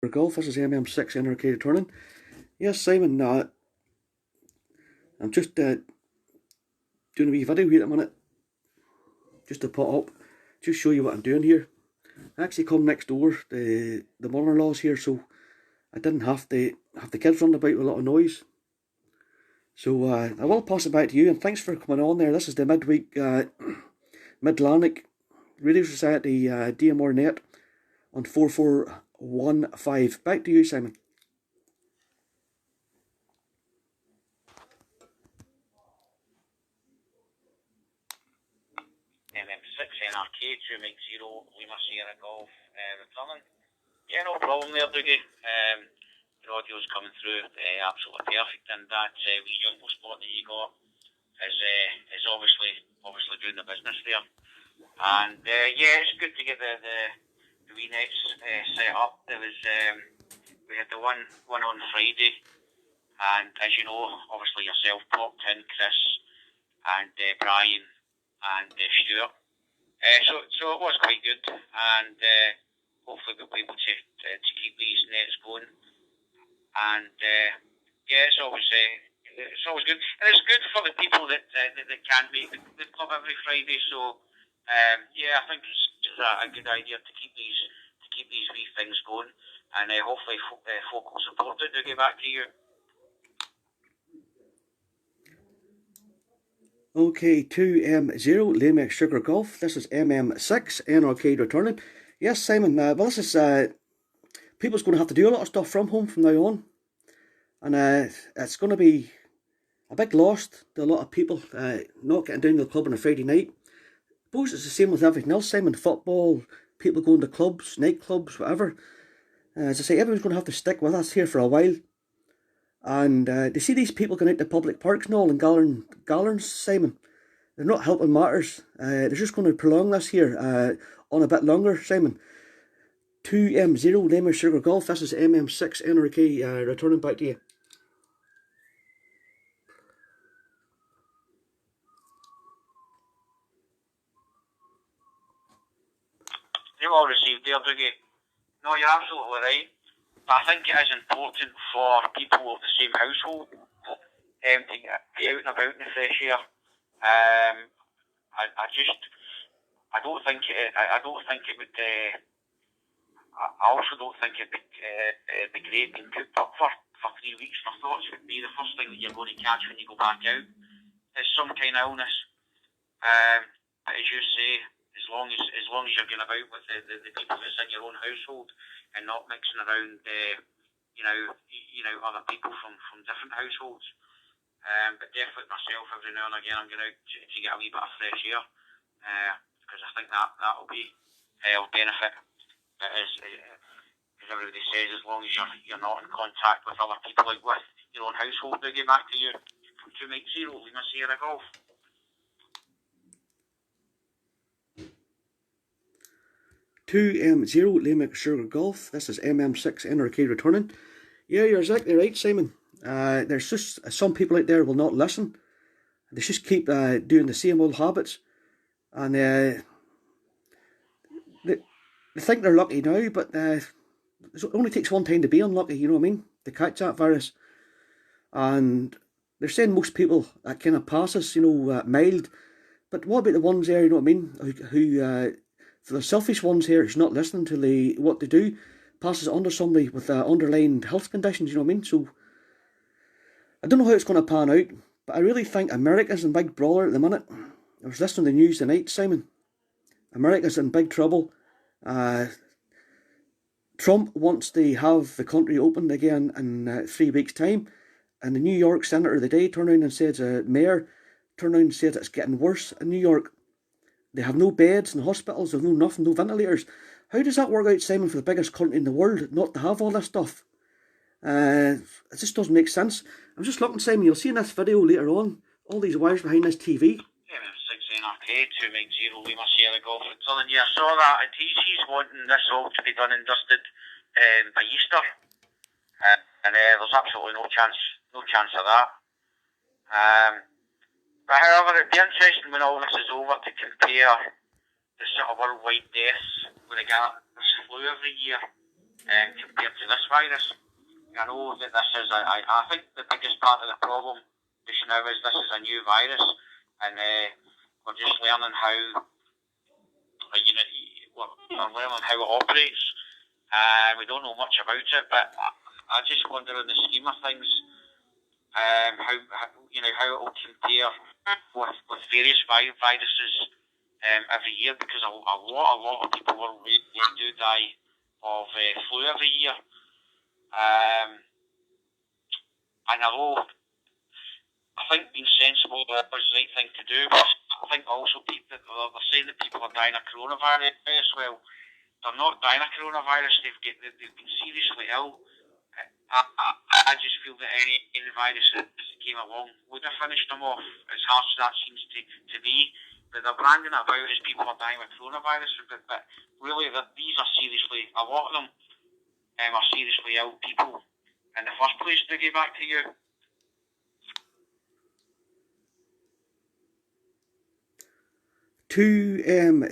Golf. This is MM6 NRK returning. Yes, Simon, I'm just doing a wee video here at the minute, just to put up, just show you what I'm doing here. I actually come next door, the mother-in-law's here, so I didn't have to have the kids running about with a lot of noise. So I will pass it back to you, and thanks for coming on there. This is the midweek Mid-Lanark Radio Society DMR net on 4415. Back to you, Simon. MM6 NRK 2 Lima Sierra Golf returning. Yeah, no problem there, Dougie. Your audio's coming through absolutely perfect, and that wee jumbo spot that you got is obviously doing the business there. And yeah, it's good to get the wee nets set up. There was we had the one on Friday, and as you know, obviously yourself popped in, Chris, and Brian, and Stuart. So it was quite good, and hopefully we'll be able to keep these nets going. And yeah, it's always good, and it's good for the people that can't make the club every Friday. So yeah, I think it's a good idea to keep these wee things going, and hopefully folk will support it. To get back to you. Okay, 2M0 Lima Sugar Golf. This is MM6 NRK returning. Yes, Simon. Well, this is people's going to have to do a lot of stuff from home from now on, and it's going to be a big loss to a lot of people not getting down to the club on a Friday night. I suppose it's the same with everything else, Simon. Football, people going to clubs, nightclubs, whatever. As I say, everyone's going to have to stick with us here for a while. And to see these people going out to public parks and all and gathering, Simon, they're not helping matters. They're just going to prolong this here on a bit longer, Simon. 2M0 Lima Sugar Golf. This is MM6 NRK returning back to you. You're all received there, Dougie. No, you're absolutely right. I think it is important for people of the same household to get out and about in the fresh air. I don't think it would. I also don't think it would be great being cooped up for 3 weeks. My thoughts would be the first thing that you're going to catch when you go back out is some kind of illness. But as you say, as long as you're going about with the people that's in your own household and not mixing around, other people from different households. But definitely myself, every now and again, I'm going out to get a wee bit of fresh air, because I think that'll be of benefit. But as everybody says, as long as you're not in contact with other people out with your own household, they get back to you from 2 0 Lima Sierra Golf. M0 Lima Sugar Golf. This is MM6 NRK returning. Yeah, you're exactly right, Simon. There's just some people out there will not listen. They just keep doing the same old habits, and they think they're lucky now, but it only takes one time to be unlucky. You know what I mean? To catch that virus, and they're saying most people that kind of passes, mild. But what about the ones there? You know what I mean? Who for the selfish ones here, who's not listening to what they do, passes it on to somebody with underlying health conditions, you know what I mean? So, I don't know how it's going to pan out, but I really think America's in big brother at the minute. I was listening to the news tonight, Simon. America's in big trouble. Trump wants to have the country opened again in 3 weeks' time, and the New York Senator of the day turned around and said, Mayor turned around and said it's getting worse in New York. They have no beds in hospitals, there's no nothing, no ventilators. How does that work out, Simon, for the biggest country in the world, not to have all this stuff? It just doesn't make sense. I'm just looking, Simon, you'll see in this video later on, all these wires behind this TV. MM6 NRK 2 0 Lima Sierra Golf returning. Yeah, I saw that, and TG's wanting this all to be done and dusted by Easter. And there's absolutely no chance of that. But however, it'd be interesting when all this is over to compare the sort of worldwide deaths when they get this flu every year compared to this virus. I know that this is, I think the biggest part of the problem just now is this is a new virus, and we're just learning how, we're learning how it operates. We don't know much about it, but I just wonder in the scheme of things, how it will compare with various viruses every year, because a lot of people will do die of flu every year. And although I think being sensible is the right thing to do, but I think also they're saying that people are dying of coronavirus. Well, they're not dying of coronavirus. They've been seriously ill. I just feel that any virus that came along would have finished them off, as harsh as that seems to be. But they're branding it about as people are dying with coronavirus. But really, these are seriously, a lot of them are seriously ill people in the first place. To get back to you.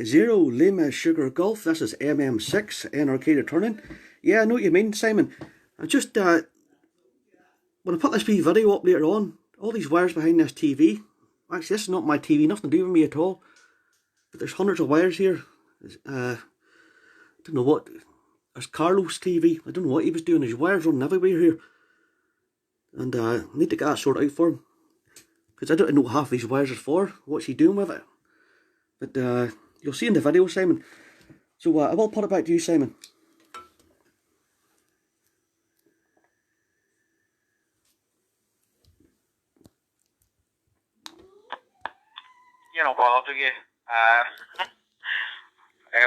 Zero Lima Sugar Golf. This is MM6 NRK returning. Yeah, I know what you mean, Simon. I just when I put this wee video up later on, all these wires behind this TV. Actually, this is not my TV, nothing to do with me at all. But there's hundreds of wires here. I don't know what. There's Carlos TV. I don't know what he was doing. There's wires running everywhere here. And I need to get that sorted out for him. Because I don't know what half these wires are for. What's he doing with it? But you'll see in the video, Simon. So I will put it back to you, Simon. You know, bother, do you?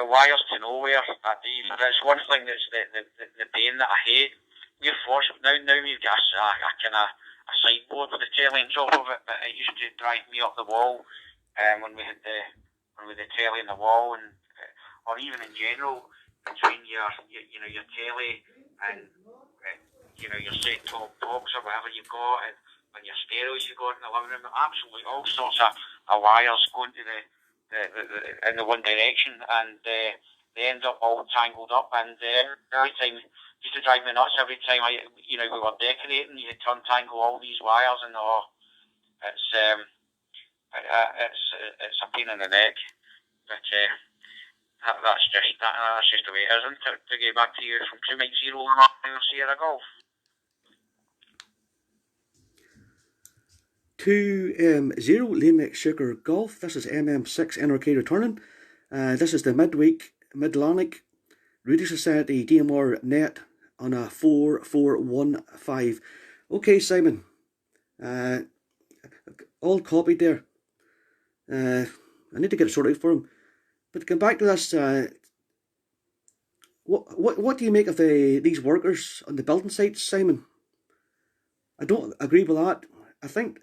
Wires to nowhere. That's one thing that's the pain that I hate. We're forced now we've got a kind of a sideboard with the telly on top of it, but it used to drive me up the wall when we had the telly on the wall, and or even in general between your telly and your set top box or whatever you've got, and your stereos you've got in the living room. Absolutely all sorts of wires going to in the one direction, and they end up all tangled up. And every time, it used to drive me nuts. Every time we were decorating, you had to untangle all these wires, and it's a pain in the neck. But that's just the way it is, isn't it? To get back to you from 2 Mike 0 Sierra Golf. 0 Lima Sugar Golf. This is MM6 NRK returning. This is the midweek Mid-Lanark Radio Society DMR net on a 4415. Okay, Simon. All copied there. I need to get it sorted out for him. But to come back to this, what do you make of these workers on the building sites, Simon? I don't agree with that. I think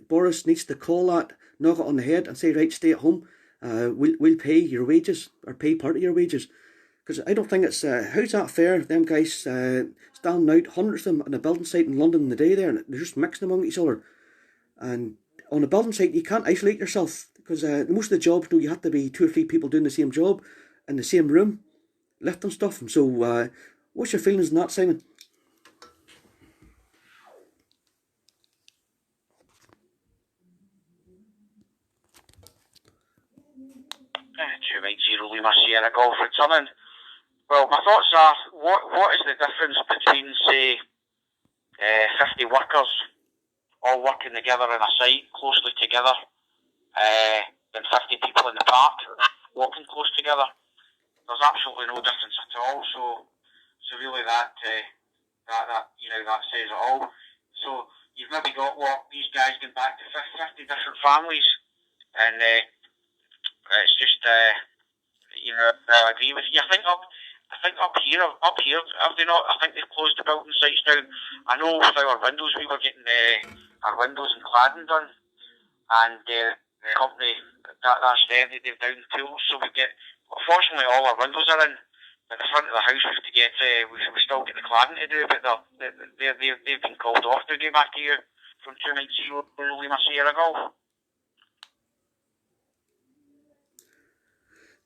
Boris needs to call that, knock it on the head and say, right, stay at home. We'll pay your wages, or pay part of your wages. Because I don't think it's, how's that fair? Them guys standing out, hundreds of them on a building site in London in the day there, and they're just mixing among each other. And on a building site, you can't isolate yourself, because most of the jobs, you have to be 2 or 3 people doing the same job in the same room, lifting stuff. And so, what's your feelings on that, Simon? Mike 0 Lima Sierra Golf returning. Well, my thoughts are, what is the difference between, say, 50 workers all working together in a site, closely together, than 50 people in the park walking close together? There's absolutely no difference at all. So really that says it all. So you've maybe got these guys going back to 50 different families, and it's just I agree with you. I think up here, have they not? I think they've closed the building sites down. I know with our windows, we were getting our windows and cladding done, and the company that's them, they've down tools, so we get. Unfortunately, all our windows are in. At the front of the house, we have to get. We still get the cladding to do, but they've been called off. To get back to you from 2 Mike 0 Lima Sierra Golf.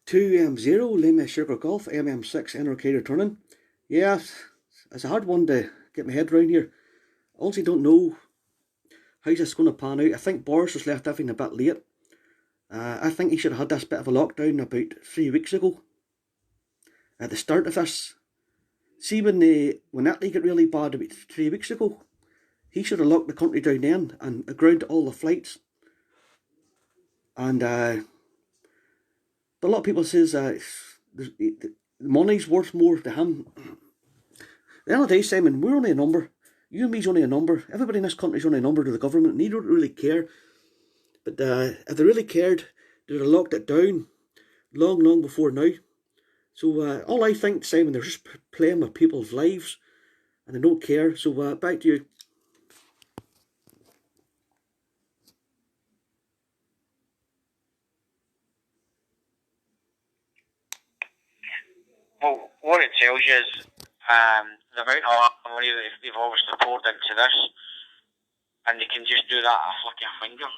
0 Lima Sugar Golf, MM6 NRK returning. Yeah, it's a hard one to get my head around here. I honestly don't know how's this going to pan out. I think Boris has left everything a bit late. I think he should have had this bit of a lockdown about 3 weeks ago. At the start of this. See when Italy got really bad about 3 weeks ago, he should have locked the country down then and grounded all the flights. And but a lot of people says the money's worth more to him. At the end of the day, Simon, we're only a number. You and me's only a number. Everybody in this country's only a number to the government, and they don't really care. But if they really cared, they'd have locked it down long before now. So all I think, Simon, they're just playing with people's lives, and they don't care. So back to you. Well, what it tells you is the amount of money that they've obviously poured into this, and they can just do that at a flick of a finger.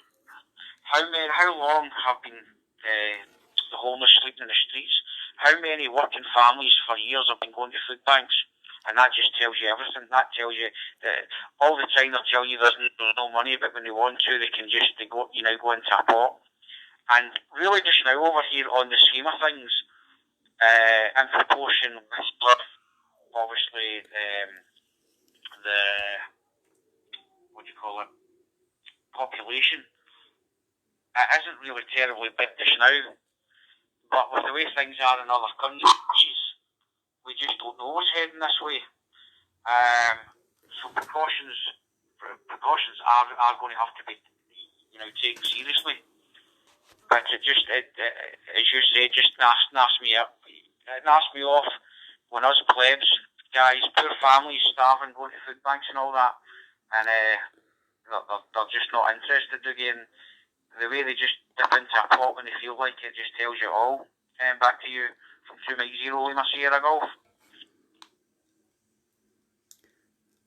How long have been the homeless sleeping in the streets? How many working families for years have been going to food banks? And that just tells you everything. That tells you that all the time they'll tell you there's no money, but when they want to, they can just go into a pot. And really, just now over here on the scheme of things, in proportion with obviously the what do you call it, population, it isn't really terribly big just now. But with the way things are in other countries, we just don't know what's heading this way. So precautions are going to have to be, taken seriously. But it as you say, just nasty me up. It nasty me off when us plebs, guys, poor families, starving, going to food banks and all that, and they're just not interested again. The way they just dip into a pot when they feel like it just tells you all. Back to you from 2 Mike 0 Lima Sierra Golf.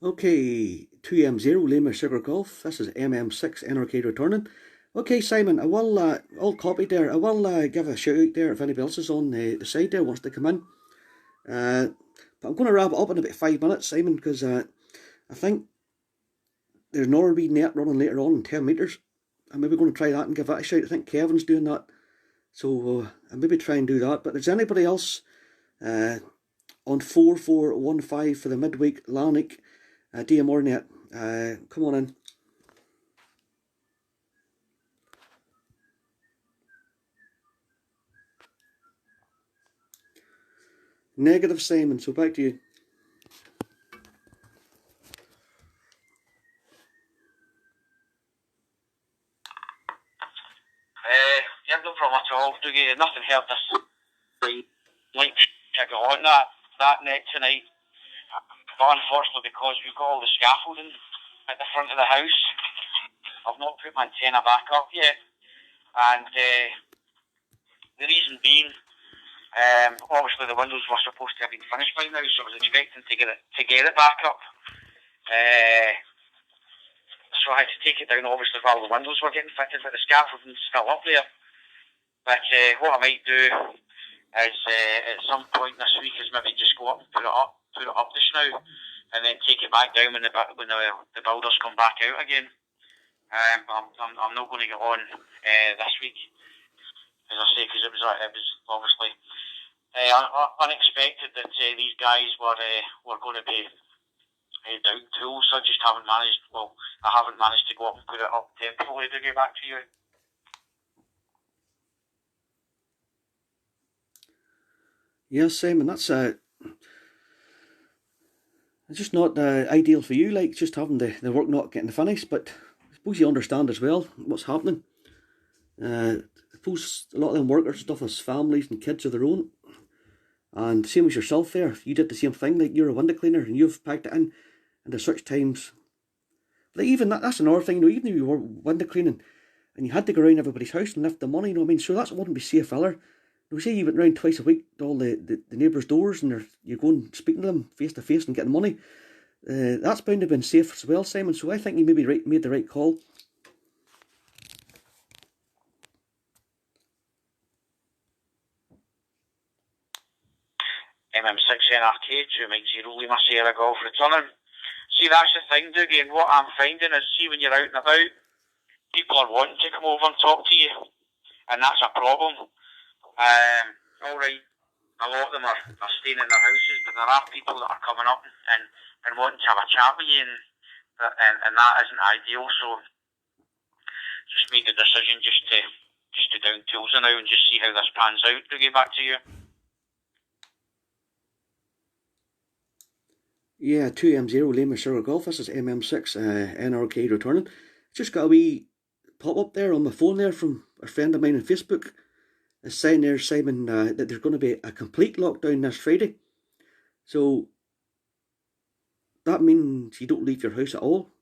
Okay, 2M0 Lima Sugar Golf. This is MM6 NRK returning. Okay, Simon, I will all copy there. I will give a shout out there if anybody else is on the side there wants to come in. But I'm going to wrap it up in about 5 minutes, Simon, because I think there's another wee net running later on in 10 metres. I'm maybe going to try that and give that a shout. I think Kevin's doing that. So I'll maybe try and do that. But is anybody else on 4415 for the midweek Mid-Lanark DMR net? Come on in. Negative, Simon, so back to you. Yeah, no problem at all. Nothing helped us. Like, I got on that net tonight. But unfortunately, because we've got all the scaffolding at the front of the house, I've not put my antenna back up yet. And the reason being, obviously the windows were supposed to have been finished by now, so I was expecting to get it back up. So I had to take it down, obviously, while the windows were getting fitted, but the scaffolding's still up there. But what I might do is, at some point this week, is maybe just go up and put it up just now, and then take it back down when the builders come back out again. I'm not going to get on this week, as I say, because it was obviously unexpected that these guys were going to be down tools. So I just haven't managed. Well, I haven't managed to go up and put it up temporarily to get back to you. Yes, Simon, that's it's just not ideal for you, like just having the work not getting finished, but I suppose you understand as well what's happening. I suppose a lot of them workers and stuff has families and kids of their own, and same as yourself there, you did the same thing, like you're a window cleaner and you've packed it in, and there's such times, like even that's another thing, even if you were window cleaning and you had to go around everybody's house and lift the money, you know what I mean, so that wouldn't be safe either. Say you went round twice a week to all the neighbours' doors and you're going speaking to them face to face and getting money. That's bound to have been safe as well, Simon. So I think you maybe made the right call. MM6 NRK K2 Mike 0 Lima Sierra Golf returning. See, that's the thing, Dougie, and what I'm finding is, see, when you're out and about, people are wanting to come over and talk to you, and that's a problem. Alright, a lot of them are staying in their houses, but there are people that are coming up and wanting to have a chat with you, and that isn't ideal, so just made the decision just to down tools now and just see how this pans out. To get back to you. Yeah, 2M0 Lima Sierra Golf. This is MM6 NRK returning. Just got a wee pop up there on my phone there from a friend of mine on Facebook. It's saying there, Simon, that there's going to be a complete lockdown this Friday. So that means you don't leave your house at all.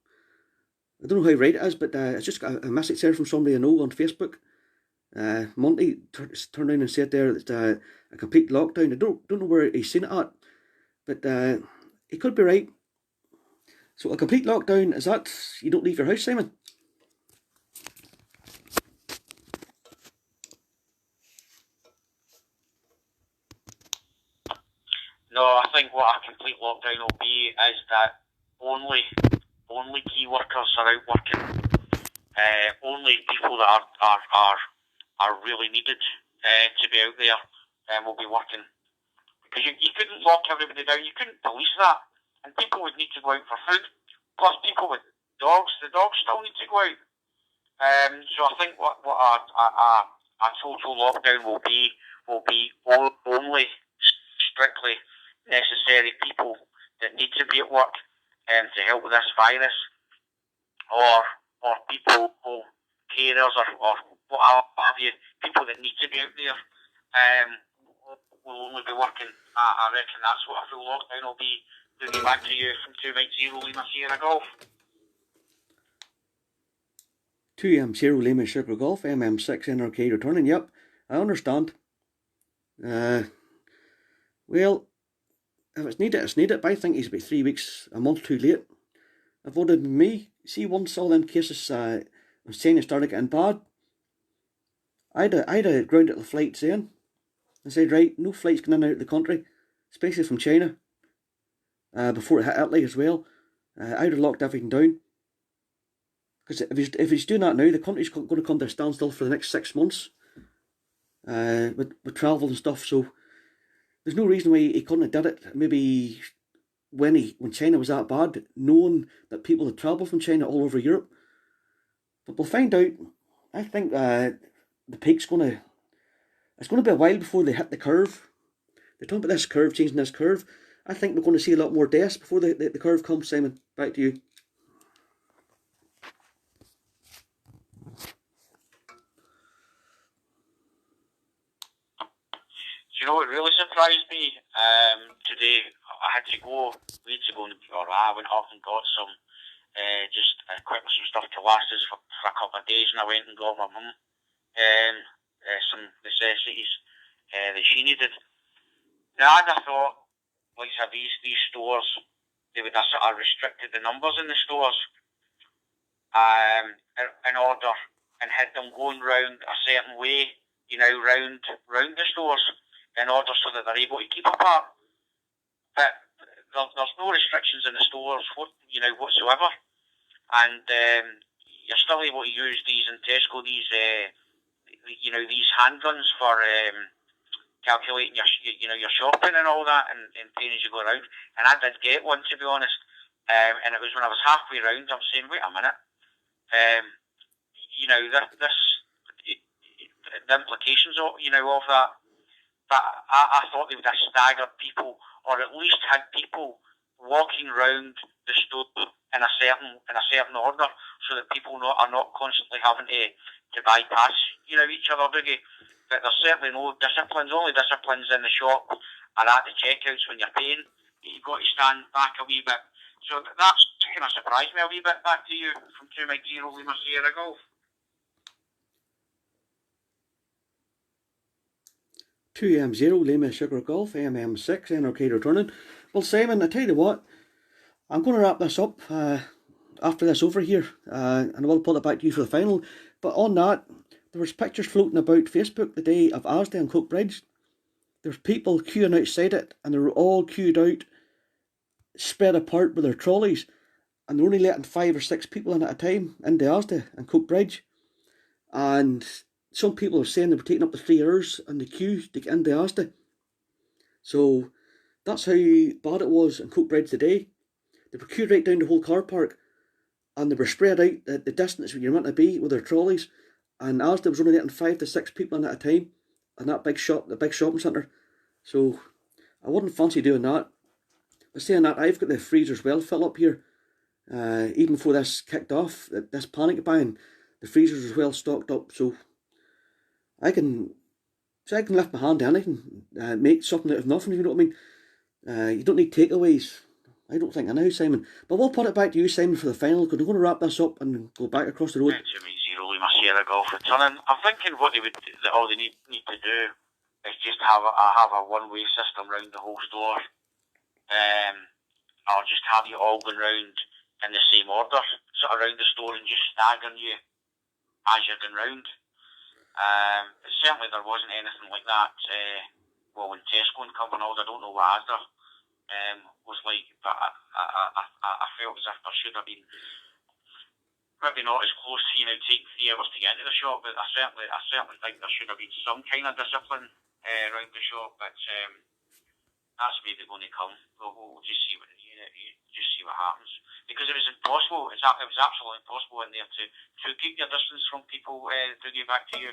I don't know how right it is, but it's just got a message there from somebody I know on Facebook. Monty turned around and said there that a complete lockdown. I don't know where he's seen it at, but he could be right. So a complete lockdown, is that you don't leave your house, Simon? No, I think what a complete lockdown will be is that only key workers are out working. Only people that are really needed to be out there will be working. Because you couldn't lock everybody down, you couldn't police that, and people would need to go out for food. Plus, people with dogs, the dogs still need to go out. So I think what a total lockdown will be only strictly necessary people that need to be at work to help with this virus, or people, or carers, or what have you, people that need to be out there will only be working. I reckon that's what a full lockdown will be. To get back to you from 2 Mike 0 Lima Sierra Golf. 2M0 Lima Sierra Golf, MM6 NRK returning. Yep, I understand. Well, if it's needed, it's needed, but I think he's about 3 weeks, a month too late. If it would have been me, see, once all them cases when China started getting bad, I'd have grounded the flights in and said, right, no flights going in and out of the country, especially from China, before it hit Italy as well. I'd have locked everything down. Because if he's doing that now, the country's going to come to a standstill for the next 6 months with travel and stuff, so there's no reason why he couldn't have did it. Maybe when China was that bad, knowing that people had travelled from China all over Europe. But we'll find out. I think the peak's it's going to be a while before they hit the curve. They're talking about this curve, changing this curve. I think we're going to see a lot more deaths before the curve comes, Simon. Back to you. You know, it really surprised me today. I had to go, I went off and got some, just quickly some stuff to last us for a couple of days, and I went and got my mum some necessities that she needed. Now, I thought, like I said, these stores, they would have sort of restricted the numbers in the stores in order, and had them going round a certain way, you know, round the stores, in order so that they're able to keep apart. But there's no restrictions in the stores, whatsoever. And you're still able to use these in Tesco, these handguns for calculating your shopping and all that, and paying as you go around. And I did get one, to be honest. And it was when I was halfway round, I'm saying, wait a minute. The implications of that. But I thought they would have staggered people, or at least had people walking round the store in a certain order, so that people are not constantly having to bypass each other. But there's certainly no disciplines. Only disciplines in the shop are at the checkouts when you're paying. You've got to stand back a wee bit. So that's kind of surprised me a wee bit. Back to you from 2 Mike 0 Lima Sierra Golf. 2M0 Lima Sierra Golf, MM6 NRK returning. Well, Simon, I tell you what, I'm going to wrap this up after this over here, and I will put it back to you for the final. But on that, there was pictures floating about Facebook the day of Asda and Coke Bridge. There was people queuing outside it, and they were all queued out spread apart with their trolleys, and they're only letting 5 or 6 people in at a time into Asda and Coke Bridge. And some people are saying they were taking up to 3 hours in the queue to get into Asda. So that's how bad it was in Coke Bridge today. They were queued right down the whole car park, and they were spread out the distance where you're meant to be with their trolleys. And Asda was only letting 5 to 6 people in at a time in that big shop, the big shopping centre. So I wouldn't fancy doing that. But saying that, I've got the freezers well filled up here. Even before this kicked off, this panic buying, the freezers are well stocked up. So I can lift my hand to anything, make something out of nothing, if you know what I mean. You don't need takeaways, I don't think, I know, Simon. But we'll put it back to you, Simon, for the final, because we're going to wrap this up and go back across the road. Jimmy Zero, we must share a golf returning. I'm thinking what they would, all they need to do is just have a one-way system round the whole store. I'll just have you all going round in the same order, sort of around the store, and just staggering you as you're going round. Certainly there wasn't anything like that. Well, when Tesco and Cumbernauld, I don't know what Asda was like, but I felt as if there should have been, maybe not as close to, you know, take 3 hours to get into the shop, but I certainly think there should have been some kind of discipline around the shop. But that's where they're going to come. We'll just see what happens, because it was impossible. It was absolutely impossible in there to keep your distance from people to get back to you.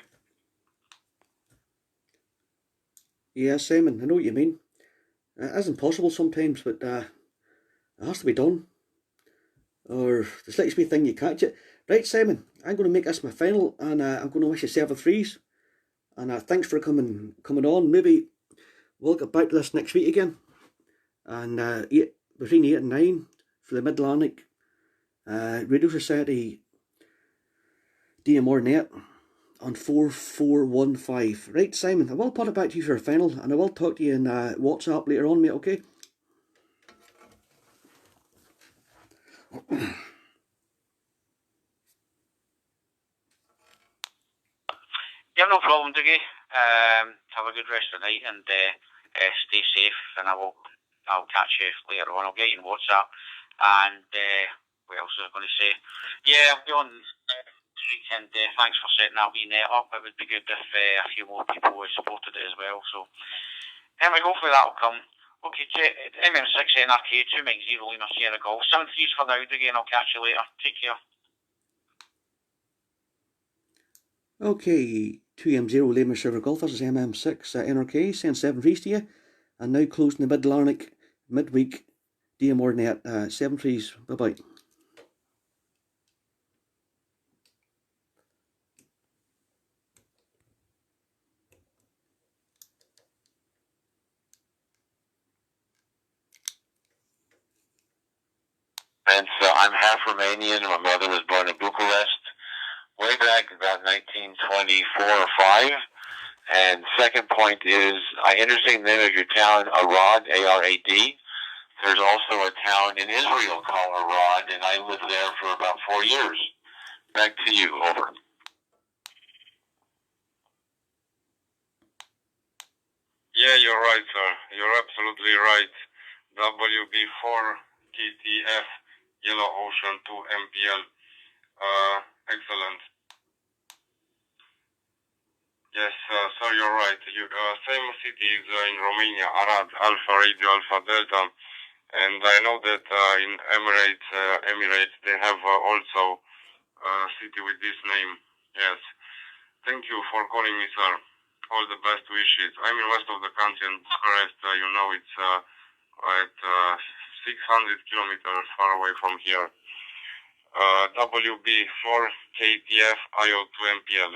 Yeah, Simon, I know what you mean. It is impossible sometimes, but it has to be done, or the slightest wee thing you catch it. Right, Simon, I'm going to make this my final, and I'm going to wish you 7 threes. And thanks for coming on. Maybe we'll get back to this next week again, and between 8 and 9 for the Mid-Lanark Radio Society DMR net on 4415. Right, Simon, I will put it back to you for a final, and I will talk to you in WhatsApp later on, mate, okay? You have no problem, Dougie. Have a good rest of the night, and stay safe, and I'll catch you later on. I'll get you in WhatsApp, and what else was I going to say? Yeah, I'll be on and thanks for setting that wee net up. It would be good if a few more people supported it as well. So anyway, hopefully that'll come. Okay, MM6 NRK 2 Mike 0 Lima Sierra Golf. 7 threes for now, again. I'll catch you later. Take care. Okay, 2M0 Lima Sierra Golf. This is MM6 NRK saying 7 threes to you, and now closing the Mid-Lanark midweek DMR net. 7 threes. Bye bye. And so I'm half Romanian. My mother was born in Bucharest way back about 1924 or 5. And second point is, I understand the name of your town, Arad, A-R-A-D. There's also a town in Israel called Arad, and I lived there for about 4 years. Back to you, over. Yeah, you're right, sir. You're absolutely right. WB4 KTF Yellow Ocean 2 MPL. Excellent. Yes, sir, you're right. Same city is in Romania, Arad, Alpha Radio, Alpha Delta. And I know that in Emirates, they have also a city with this name. Yes. Thank you for calling me, sir. All the best wishes. I'm in west of the country, in Bucharest. You know, it's at 600 kilometers far away from here. WB4 KTF IO2 MPL.